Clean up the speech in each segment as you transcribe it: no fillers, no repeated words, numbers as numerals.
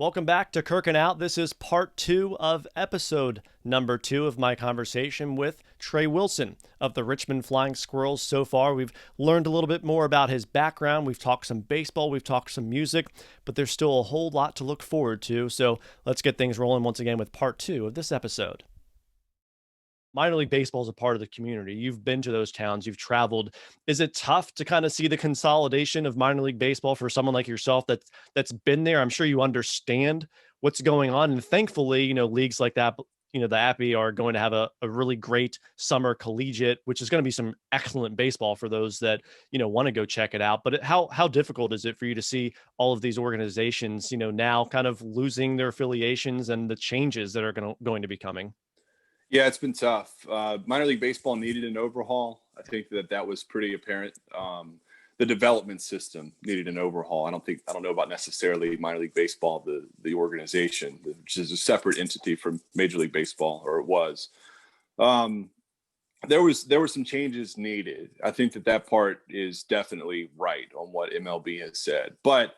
Welcome back to Kirkin Out. This is part 2 of episode number 2 of my conversation with Trey Wilson of the Richmond Flying Squirrels. So far, we've learned a little bit more about his background. We've talked some baseball, we've talked some music, but there's still a whole lot to look forward to. So let's get things rolling once again with part 2 of this episode. Minor league baseball is a part of the community. You've been to those towns, you've traveled. Is it tough to kind of see the consolidation of minor league baseball for someone like yourself that's been there? I'm sure you understand what's going on. And thankfully, leagues like that, the Appy are going to have a really great summer collegiate, which is going to be some excellent baseball for those that, want to go check it out. But how difficult is it for you to see all of these organizations, now kind of losing their affiliations and the changes that are going to be coming? Yeah, it's been tough. Minor league baseball needed an overhaul. I think that was pretty apparent. The development system needed an overhaul. I don't know about necessarily minor league baseball, the organization, which is a separate entity from Major League Baseball, or it was. There were some changes needed. I think that part is definitely right on what MLB has said. But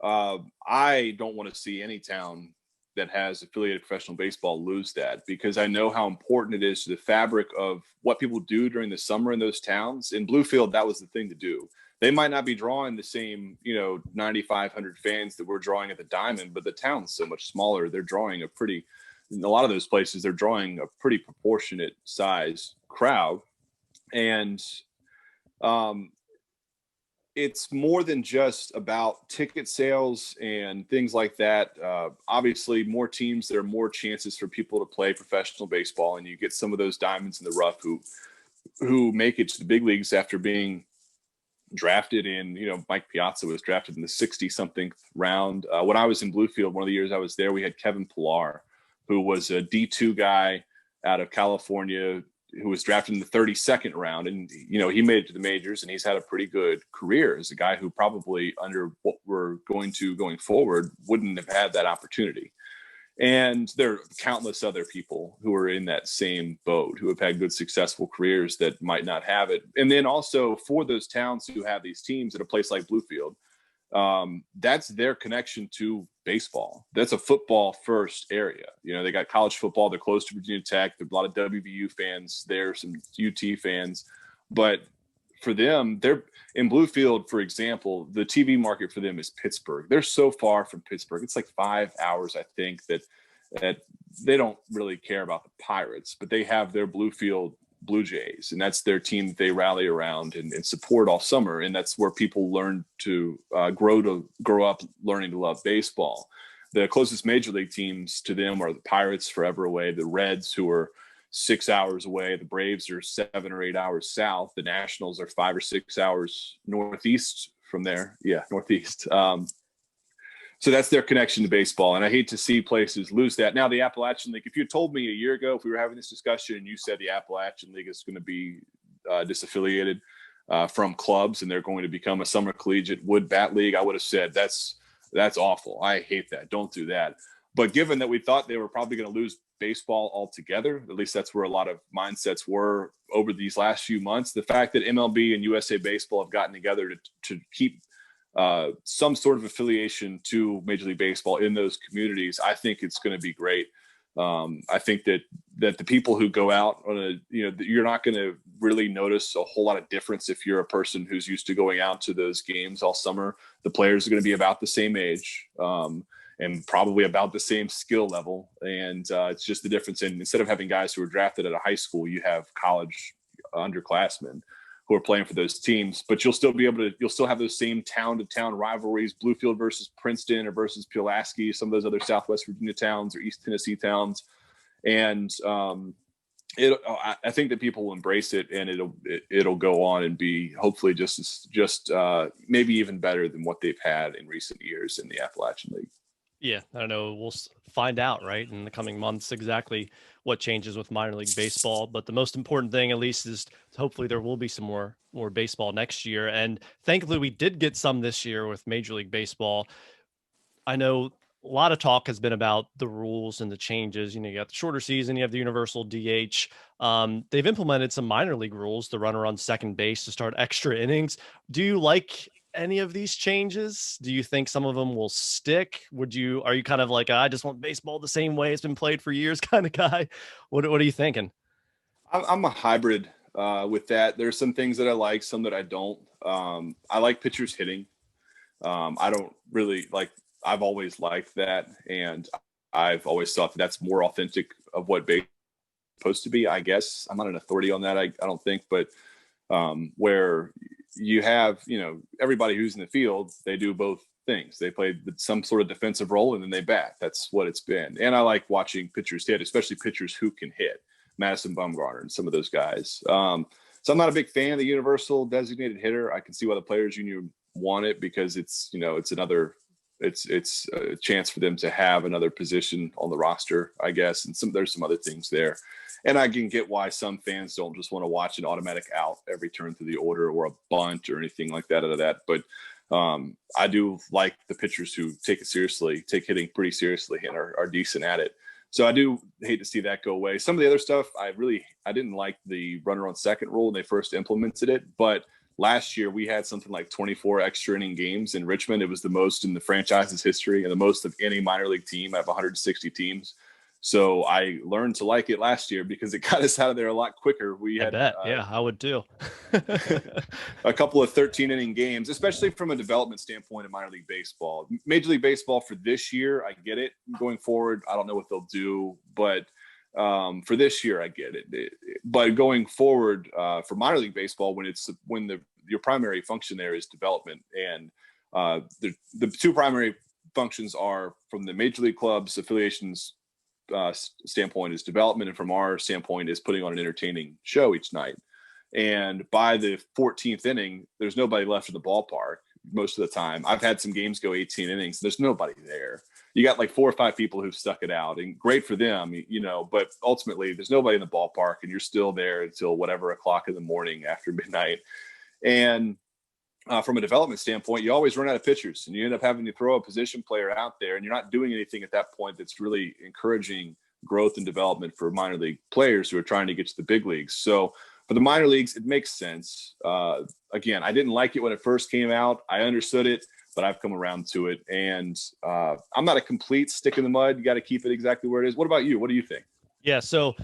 I don't want to see any town that has affiliated professional baseball lose that, because I know how important it is to the fabric of what people do during the summer in those towns. In Bluefield, that was the thing to do. They might not be drawing the same, 9,500 fans that we're drawing at the Diamond, but the town's so much smaller. They're drawing in a lot of those places, they're drawing a pretty proportionate size crowd. And it's more than just about ticket sales and things like that. Obviously, more teams, there are more chances for people to play professional baseball, and you get some of those diamonds in the rough who make it to the big leagues after being drafted in. Mike Piazza was drafted in the 60-something round. When I was in Bluefield, one of the years I was there, we had Kevin Pillar, who was a D2 guy out of California, who was drafted in the 32nd round. And, he made it to the majors, and he's had a pretty good career as a guy who probably, under what we're going forward, wouldn't have had that opportunity. And there are countless other people who are in that same boat, who have had good, successful careers that might not have it. And then also for those towns who have these teams at a place like Bluefield, that's their connection to baseball. That's a football first area. They got college football. They're close to Virginia Tech. There's a lot of WVU fans there, some UT fans. But for them, they're in Bluefield, for example, the TV market for them is Pittsburgh. They're so far from Pittsburgh. It's like 5 hours, I think, that they don't really care about the Pirates, but they have their Bluefield Blue Jays, and that's their team that they rally around and support all summer. And that's where people learn to grow up learning to love baseball. The closest major league teams to them are the Pirates, forever away, the Reds, who are 6 hours away, the Braves are 7 or 8 hours south, the Nationals are 5 or 6 hours northeast from there. Yeah, northeast. So that's their connection to baseball. And I hate to see places lose that. Now, the Appalachian League, if you told me a year ago, if we were having this discussion and you said the Appalachian League is going to be disaffiliated from clubs and they're going to become a summer collegiate wood bat league, I would have said that's awful. I hate that. Don't do that. But given that we thought they were probably going to lose baseball altogether, at least that's where a lot of mindsets were over these last few months, the fact that MLB and USA Baseball have gotten together to keep some sort of affiliation to Major League Baseball in those communities, I think it's going to be great. I think that the people who go out on you're not going to really notice a whole lot of difference if you're a person who's used to going out to those games all summer. The players are going to be about the same age and probably about the same skill level. And it's just the difference in, instead of having guys who are drafted at a high school, you have college underclassmen who are playing for those teams, but you'll still have those same town to town rivalries, Bluefield versus Princeton or versus Pulaski, some of those other Southwest Virginia towns or East Tennessee towns. And I think that people will embrace it, and it'll go on and be hopefully just maybe even better than what they've had in recent years in the Appalachian League. Yeah, I don't know. We'll find out, right, in the coming months exactly what changes with minor league baseball. But the most important thing, at least, is hopefully there will be some more baseball next year. And thankfully, we did get some this year with Major League Baseball. I know a lot of talk has been about the rules and the changes. You got the shorter season, you have the universal DH. They've implemented some minor league rules, the runner on second base to start extra innings. Do you like any of these changes? Do you think some of them will stick? Are you kind of like, I just want baseball the same way it's been played for years kind of guy? What are you thinking? I'm a hybrid with that. There's some things that I like, some that I don't. I like pitchers hitting. I don't really like. I've always liked that, and I've always thought that that's more authentic of what baseball is supposed to be. I guess I'm not an authority on that. I don't think, but where you have, everybody who's in the field, they do both things. They play some sort of defensive role and then they bat. That's what it's been. And I like watching pitchers hit, especially pitchers who can hit. Madison Bumgarner and some of those guys. So I'm not a big fan of the universal designated hitter. I can see why the players union want it, because it's a chance for them to have another position on the roster, I guess. And there's some other things there. And I can get why some fans don't just want to watch an automatic out every turn through the order or a bunt or anything like that out of that. But I do like the pitchers who take it seriously, take hitting pretty seriously, and are decent at it. So I do hate to see that go away. Some of the other stuff, I didn't like the runner on second rule when they first implemented it. But last year we had something like 24 extra inning games in Richmond. It was the most in the franchise's history and the most of any minor league team. I have 160 teams. So I learned to like it last year because it got us out of there a lot quicker. I bet. Yeah, I would too. A couple of 13-inning games, especially from a development standpoint in minor league baseball. Major League Baseball for this year, I get it. Going forward, I don't know what they'll do, but for this year, I get it. But going forward, for minor league baseball, when your primary function there is development, and the two primary functions are from the major league clubs affiliations standpoint is development, and from our standpoint is putting on an entertaining show each night. And by the 14th inning, there's nobody left in the ballpark most of the time. I've had some games go 18 innings. There's nobody there. You got like 4 or 5 people who've stuck it out, and great for them, but ultimately there's nobody in the ballpark and you're still there until whatever o'clock in the morning after midnight. And from a development standpoint, you always run out of pitchers and you end up having to throw a position player out there, and you're not doing anything at that point that's really encouraging growth and development for minor league players who are trying to get to the big leagues. So for the minor leagues, it makes sense. Again, I didn't like it when it first came out. I understood it, but I've come around to it. And I'm not a complete stick in the mud. You got to keep it exactly where it is. What about you? What do you think? Yeah, so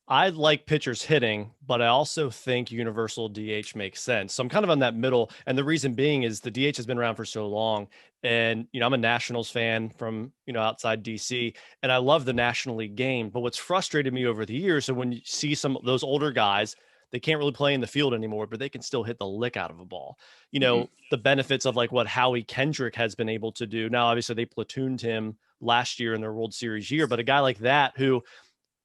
I like pitchers hitting, but I also think universal DH makes sense. So I'm kind of on that middle. And the reason being is the DH has been around for so long. And, I'm a Nationals fan from, outside DC, and I love the National League game. But what's frustrated me over the years, so when you see some of those older guys, they can't really play in the field anymore, but they can still hit the lick out of a ball. The benefits of like what Howie Kendrick has been able to do. Now, obviously they platooned him last year in their World Series year, but a guy like that who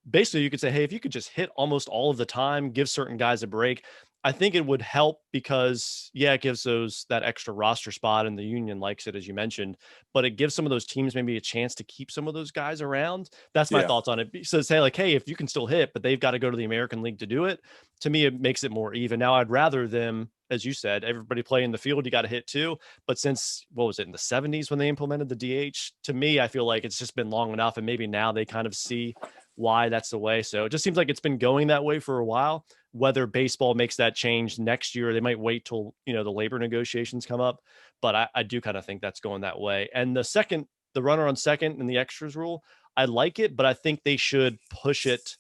basically you could say, hey, if you could just hit almost all of the time, give certain guys a break, I think it would help because, yeah, it gives that extra roster spot, and the union likes it, as you mentioned, but it gives some of those teams maybe a chance to keep some of those guys around. That's my thoughts on it. So say like, hey, if you can still hit, but they've got to go to the American League to do it, to me, it makes it more even. Now, I'd rather them, as you said, everybody play in the field, you got to hit too. But since, what was it, in the 70s when they implemented the DH, to me, I feel like it's just been long enough, and maybe now they kind of see why that's the way. So it just seems like it's been going that way for a while. Whether baseball makes that change next year, they might wait till, the labor negotiations come up. But I do kind of think that's going that way. And the runner on second and the extras rule, I like it, but I think they should push it.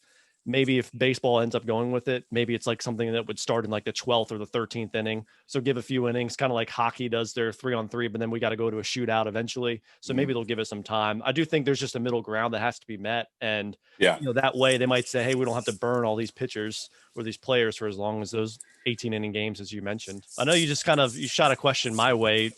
Maybe if baseball ends up going with it, maybe it's like something that would start in like the 12th or the 13th inning. So give a few innings, kind of like hockey does their 3-on-3, but then we got to go to a shootout eventually. So maybe they'll give it some time. I do think there's just a middle ground that has to be met. And, that way they might say, hey, we don't have to burn all these pitchers or these players for as long as those 18 inning games, as you mentioned. I know you just you shot a question my way.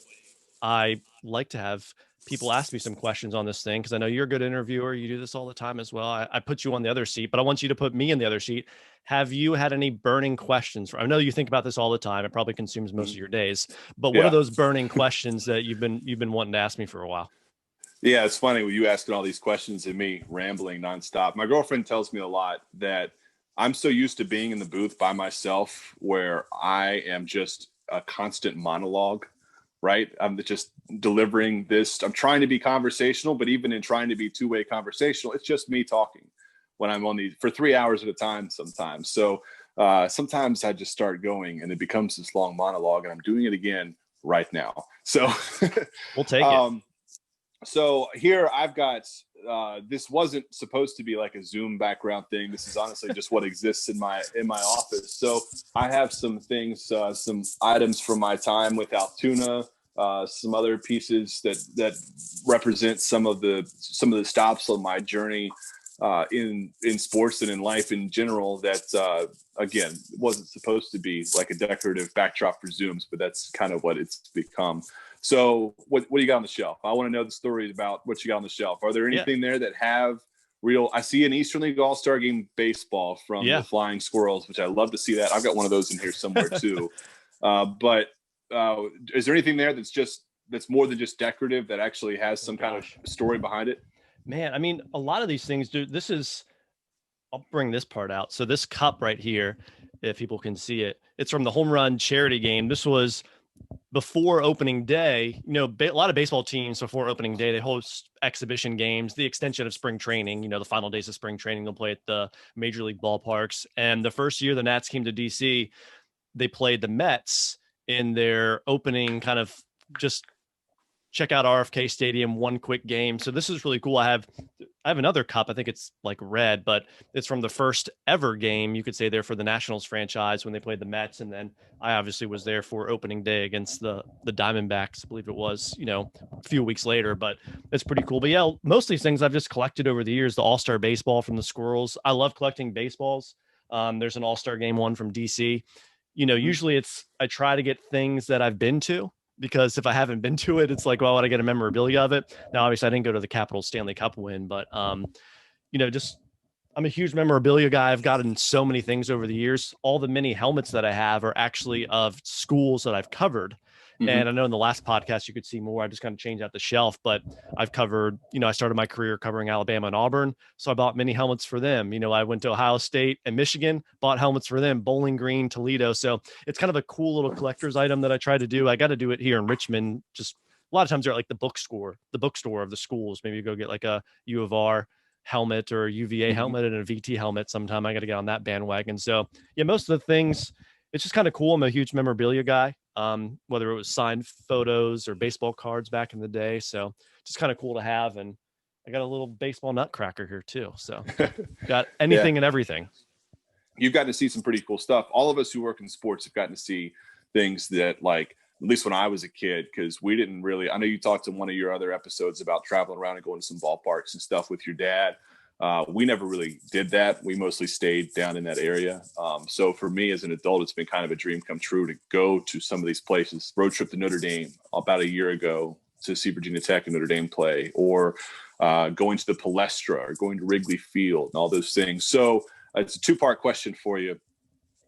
I like to have people ask me some questions on this thing because I know you're a good interviewer. You do this all the time as well. I put you on the other seat, but I want you to put me in the other seat. Have you had any burning questions? I know you think about this all the time. It probably consumes most of your days, but what are those burning questions that you've been wanting to ask me for a while? Yeah, it's funny with you asking all these questions and me rambling nonstop. My girlfriend tells me a lot that I'm so used to being in the booth by myself where I am just a constant monologue. Right. I'm just delivering this. I'm trying to be conversational, but even in trying to be two-way conversational, it's just me talking when I'm on for 3 hours at a time sometimes. So sometimes I just start going and it becomes this long monologue, and I'm doing it again right now. So we'll take it. So here I've got, this wasn't supposed to be like a Zoom background thing. This is honestly just what exists in my office. So I have some things, some items from my time with Altoona, some other pieces that represent some of the stops on my journey in sports and in life in general that, again, wasn't supposed to be like a decorative backdrop for Zooms, but that's kind of what it's become. So what do you got on the shelf? I want to know the stories about what you got on the shelf. Are there anything there that have real, I see an Eastern League All-Star Game baseball from the Flying Squirrels, which I love to see that. I've got one of those in here somewhere too. But is there anything there that's more than just decorative, that actually has some kind of story behind it? Man, I mean, a lot of these things, dude, I'll bring this part out. So this cup right here, if people can see it, it's from the home run charity game. This was before opening day. You know, a lot of baseball teams before opening day, they host exhibition games, the extension of spring training, you know, the final days of spring training, they'll play at the major league ballparks. And the first year the Nats came to DC, they played the Mets in their opening kind of just check out RFK Stadium, one quick game. So this is really cool. I have another cup. I think it's like red, but it's from the first ever game, you could say, there for the Nationals franchise when they played the Mets. And then I obviously was there for opening day against the Diamondbacks, I believe it was, you know, a few weeks later, but it's pretty cool. But yeah, most of these things I've just collected over the years. The All-Star baseball from the Squirrels. I love collecting baseballs. There's an All-Star game one from DC. You know, usually I try to get things that I've been to, because if I haven't been to it, it's like, well, would I get a memorabilia of it? Now, obviously I didn't go to the Capitals Stanley Cup win, but, you know, just, I'm a huge memorabilia guy. I've gotten so many things over the years. All the mini helmets that I have are actually of schools that I've covered. And I know in the last podcast, you could see more. I just kind of changed out the shelf, but I've covered, you know, I started my career covering Alabama and Auburn. So I bought mini helmets for them. You know, I went to Ohio State and Michigan, bought helmets for them, Bowling Green, Toledo. So it's kind of a cool little collector's item that I try to do. I got to do it here in Richmond. Just a lot of times they're at like the bookstore of the schools. Maybe you go get like a U of R helmet or a UVA helmet and a VT helmet. Sometime I got to get on that bandwagon. So yeah, most of the things, it's just kind of cool. I'm a huge memorabilia guy, whether it was signed photos or baseball cards back in the day. So just kind of cool to have. And I got a little baseball nutcracker here too. So got anything and everything. You've gotten to see some pretty cool stuff. All of us who work in sports have gotten to see things that, like, at least when I was a kid, because we didn't really, I know you talked in one of your other episodes about traveling around and going to some ballparks and stuff with your dad. We never really did that. We mostly stayed down in that area. So for me as an adult, it's been kind of a dream come true to go to some of these places. Road trip to Notre Dame about a year ago to see Virginia Tech and Notre Dame play, or going to the Palestra, or going to Wrigley Field and all those things. So it's a two-part question for you.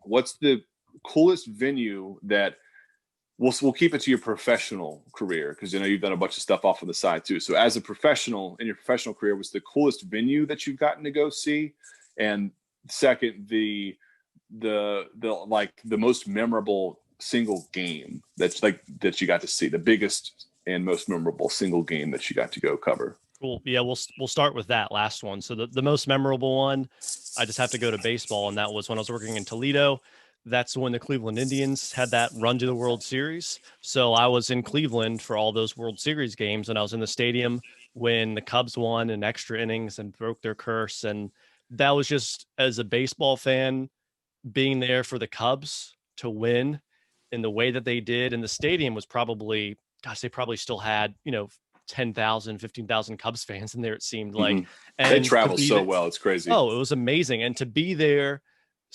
What's the coolest venue that we'll keep it to your professional career, because you know you've done a bunch of stuff off on the side too. So as a professional in your professional career, what's the coolest venue that you've gotten to go see? And second, the like the most memorable single game that you got to see, the biggest and most memorable single game that you got to go cover. Cool. Yeah, we'll start with that last one. So the most memorable one, I just have to go to baseball, and that was when I was working in Toledo. That's when the Cleveland Indians had that run to the World Series. So I was in Cleveland for all those World Series games, and I was in the stadium when the Cubs won in extra innings and broke their curse. And that was just, as a baseball fan, being there for the Cubs to win in the way that they did. And the stadium was probably, gosh, they probably still had, you know, 10,000, 15,000 Cubs fans in there, it seemed like. And they travel so well. It's crazy. Oh, it was amazing. And to be there,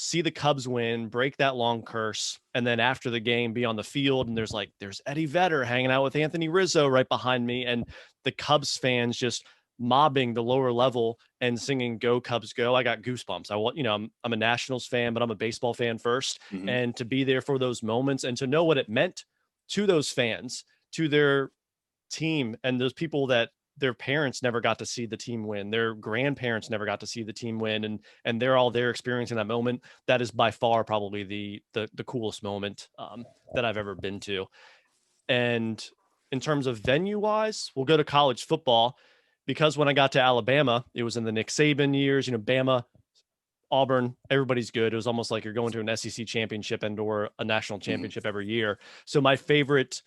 see the Cubs win, break that long curse, and then after the game be on the field, and there's Eddie Vedder hanging out with Anthony Rizzo right behind me, and the Cubs fans just mobbing the lower level and singing "Go Cubs Go." I got goosebumps. I'm a Nationals fan, but I'm a baseball fan first. And to be there for those moments and to know what it meant to those fans, to their team, and those people that their parents never got to see the team win, their grandparents never got to see the team win, and they're all there experiencing that moment. That is by far probably the coolest moment that I've ever been to. And in terms of venue wise, we'll go to college football, because when I got to Alabama, it was in the Nick Saban years. You know, Bama, Auburn, everybody's good. It was almost like you're going to an SEC championship and or a national championship every year. So my favorite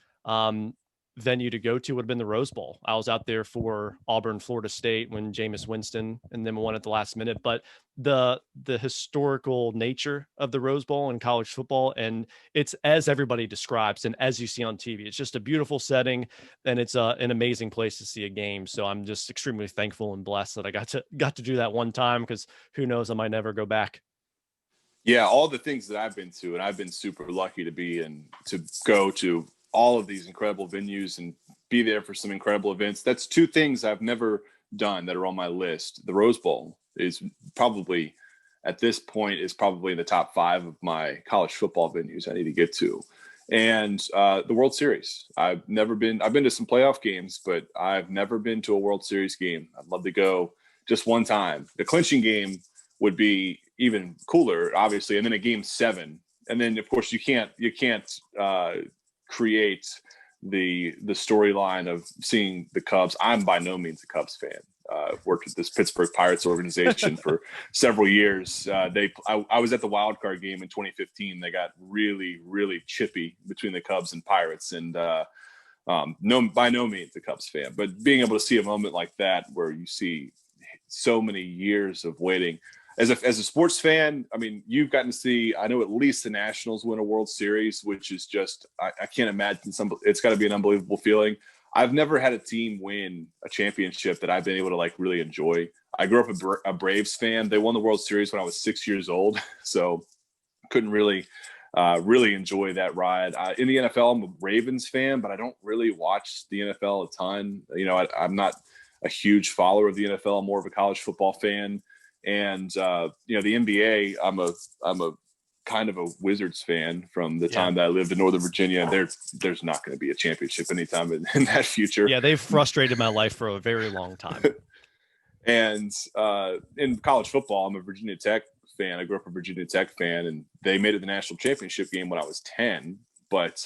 venue to go to would have been the Rose Bowl. I was out there for Auburn, Florida State when Jameis Winston and then won at the last minute. But the historical nature of the Rose Bowl in college football, and it's as everybody describes and as you see on TV, it's just a beautiful setting, and it's an amazing place to see a game. So I'm just extremely thankful and blessed that I got to do that one time, because who knows, I might never go back. Yeah, all the things that I've been to, and I've been super lucky to be and to go to all of these incredible venues and be there for some incredible events. That's two things I've never done that are on my list. The Rose Bowl is probably, at this point, is probably in the top 5 of my college football venues I need to get to. And the World Series. I've been to some playoff games, but I've never been to a World Series game. I'd love to go just one time. The clinching game would be even cooler, obviously, and then a game 7. And then, of course, you can't create the storyline of seeing the Cubs. I'm by no means a Cubs fan. I've worked with this Pittsburgh Pirates organization for several years. I was at the wild card game in 2015. They got really, really chippy between the Cubs and Pirates, and by no means a Cubs fan. But being able to see a moment like that where you see so many years of waiting. As a sports fan, I mean, you've gotten to see, I know, at least the Nationals win a World Series, which is just, I can't imagine it's got to be an unbelievable feeling. I've never had a team win a championship that I've been able to like really enjoy. I grew up a Braves fan. They won the World Series when I was 6 years old, so couldn't really enjoy that ride. In the NFL, I'm a Ravens fan, but I don't really watch the NFL a ton. You know, I'm not a huge follower of the NFL. I'm more of a college football fan. And you know, the NBA, I'm a kind of a Wizards fan from the time that I lived in Northern Virginia. There's not going to be a championship anytime in that future. Yeah, they've frustrated my life for a very long time. And in college football, I'm a Virginia Tech fan. I grew up a Virginia Tech fan, and they made it the national championship game when I was 10. But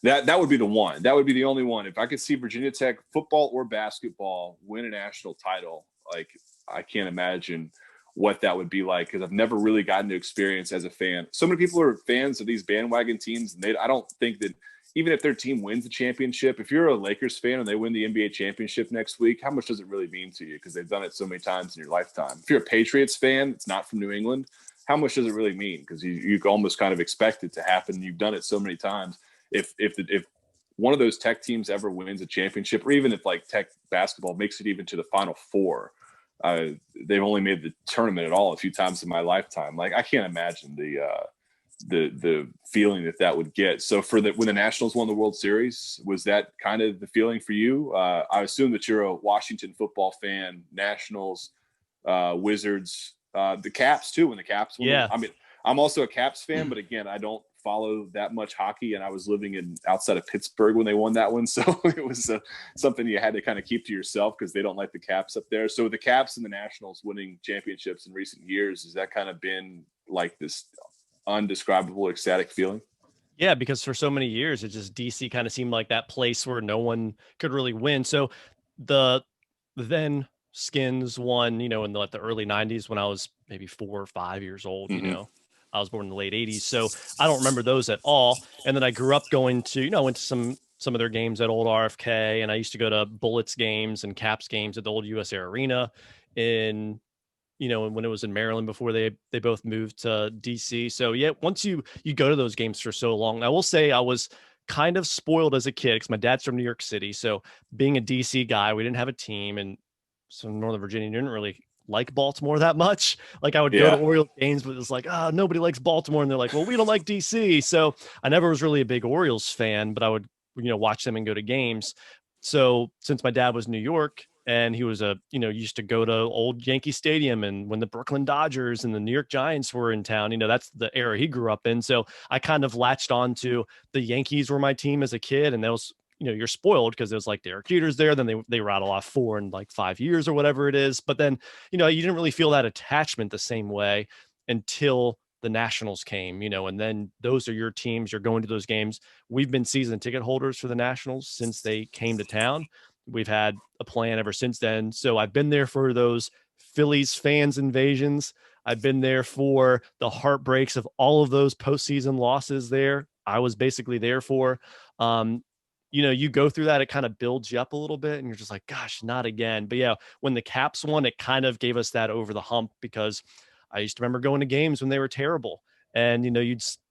that would be the one. That would be the only one. If I could see Virginia Tech football or basketball win a national title, like, I can't imagine what that would be like, because I've never really gotten to experience as a fan. So many people are fans of these bandwagon teams, and I don't think that even if their team wins the championship, if you're a Lakers fan and they win the NBA championship next week, how much does it really mean to you? Because they've done it so many times in your lifetime. If you're a Patriots fan, it's not from New England, how much does it really mean? Because you almost kind of expect it to happen. You've done it so many times. If one of those Tech teams ever wins a championship, or even if like Tech basketball makes it even to the Final Four, they've only made the tournament at all a few times in my lifetime. Like, I can't imagine the feeling that would get. So when the Nationals won the World Series, was that kind of the feeling for you? I assume that you're a Washington football fan. Nationals, Wizards, the Caps too. When the Caps won, I mean, I'm also a Caps fan, but again, I don't follow that much hockey, and I was living outside of Pittsburgh when they won that one, so it was something you had to kind of keep to yourself because they don't like the Caps up there. So the Caps and the Nationals winning championships in recent years, has that kind of been like this undescribable ecstatic feeling? Yeah, because for so many years, it just DC kind of seemed like that place where no one could really win. So the then Skins won, you know, in the early 90s when I was maybe 4 or 5 years old, you know. I was born in the late 80s, so I don't remember those at all. And then I grew up going to, went to some of their games at old RFK, and I used to go to Bullets games and Caps games at the old US Air Arena in, when it was in Maryland before they both moved to DC. So yeah, once you go to those games for so long, I will say I was kind of spoiled as a kid because my dad's from New York City. So being a DC guy, we didn't have a team, and so Northern Virginia didn't really like Baltimore that much. Like, I would go to Orioles games, but it's like, nobody likes Baltimore. And they're like, well, we don't like DC. So I never was really a big Orioles fan, but I would, watch them and go to games. So since my dad was New York and he was used to go to old Yankee Stadium, and when the Brooklyn Dodgers and the New York Giants were in town, that's the era he grew up in. So I kind of latched on to the Yankees were my team as a kid. And that was, you're spoiled because there's like Derek Jeter's there. Then they rattle off 4 in like 5 years or whatever it is. But then, you didn't really feel that attachment the same way until the Nationals came, and then those are your teams. You're going to those games. We've been season ticket holders for the Nationals since they came to town. We've had a plan ever since then. So I've been there for those Phillies fans invasions. I've been there for the heartbreaks of all of those postseason losses there. I was basically there for, you go through that, it kind of builds you up a little bit and you're just like, gosh, not again. But yeah, when the Caps won, it kind of gave us that over the hump, because I used to remember going to games when they were terrible. And,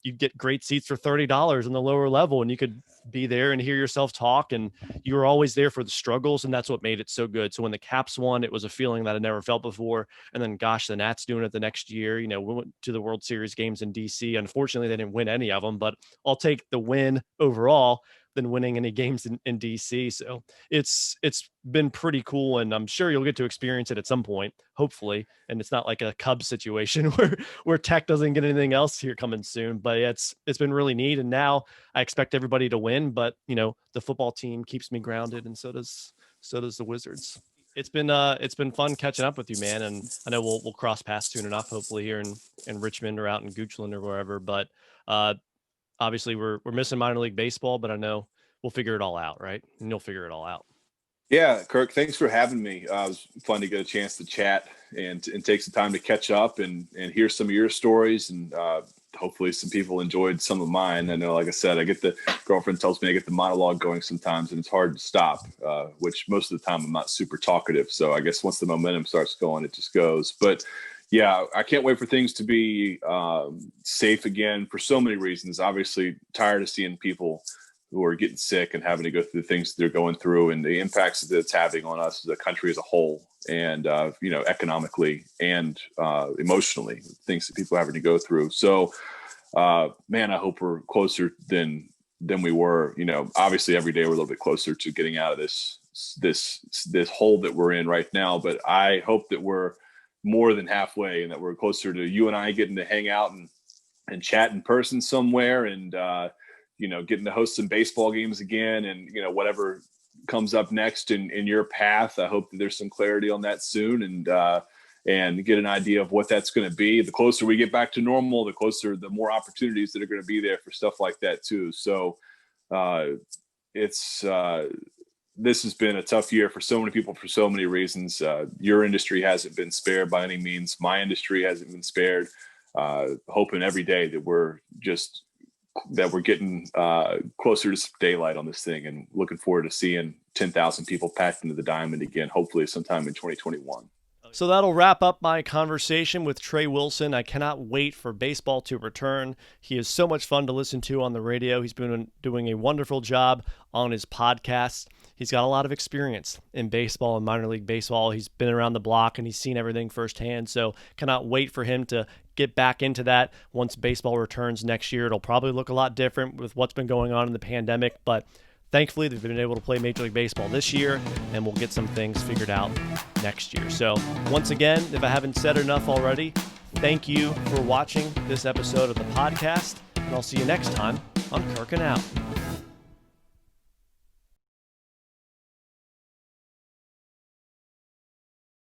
you'd get great seats for $30 in the lower level, and you could be there and hear yourself talk, and you were always there for the struggles. And that's what made it so good. So when the Caps won, it was a feeling that I never felt before. And then, gosh, the Nats doing it the next year, we went to the World Series games in DC. Unfortunately, they didn't win any of them, but I'll take the win overall than winning any games in DC. So it's been pretty cool, and I'm sure you'll get to experience it at some point, hopefully. And it's not like a Cubs situation where Tech doesn't get anything else here coming soon. But it's been really neat. And now I expect everybody to win, but the football team keeps me grounded, and so does the Wizards. It's been fun catching up with you, man. And I know we'll cross paths soon enough, hopefully here in Richmond or out in Goochland or wherever. But obviously we're missing minor league baseball, but I know we'll figure it all out, right? And you'll figure it all out. Yeah, Kirk, thanks for having me. It was fun to get a chance to chat and take some time to catch up and hear some of your stories. And hopefully some people enjoyed some of mine. I know, like I said, girlfriend tells me I get the monologue going sometimes, and it's hard to stop, which most of the time I'm not super talkative. So I guess once the momentum starts going, it just goes. But yeah, I can't wait for things to be safe again for so many reasons. Obviously, tired of seeing people who are getting sick and having to go through the things they're going through, and the impacts that it's having on us as a country as a whole, and economically and emotionally, things that people are having to go through. So, man, I hope we're closer than we were. Obviously, every day we're a little bit closer to getting out of this hole that we're in right now. But I hope that we're more than halfway, and that we're closer to you and I getting to hang out and chat in person somewhere, and getting to host some baseball games again, and whatever comes up next in your path. I hope that there's some clarity on that soon, and get an idea of what that's going to be. The closer we get back to normal, the more opportunities that are going to be there for stuff like that too. So this has been a tough year for so many people for so many reasons. Your industry hasn't been spared by any means. My industry hasn't been spared. Hoping every day that we're getting closer to daylight on this thing, and looking forward to seeing 10,000 people packed into the Diamond again, hopefully sometime in 2021. So that'll wrap up my conversation with Trey Wilson. I cannot wait for baseball to return. He is so much fun to listen to on the radio. He's been doing a wonderful job on his podcast. He's got a lot of experience in baseball and minor league baseball. He's been around the block and he's seen everything firsthand. So cannot wait for him to get back into that once baseball returns next year. It'll probably look a lot different with what's been going on in the pandemic, but thankfully, they've been able to play Major League Baseball this year, and we'll get some things figured out next year. So once again, if I haven't said enough already, thank you for watching this episode of the podcast, and I'll see you next time on Kirkin Out.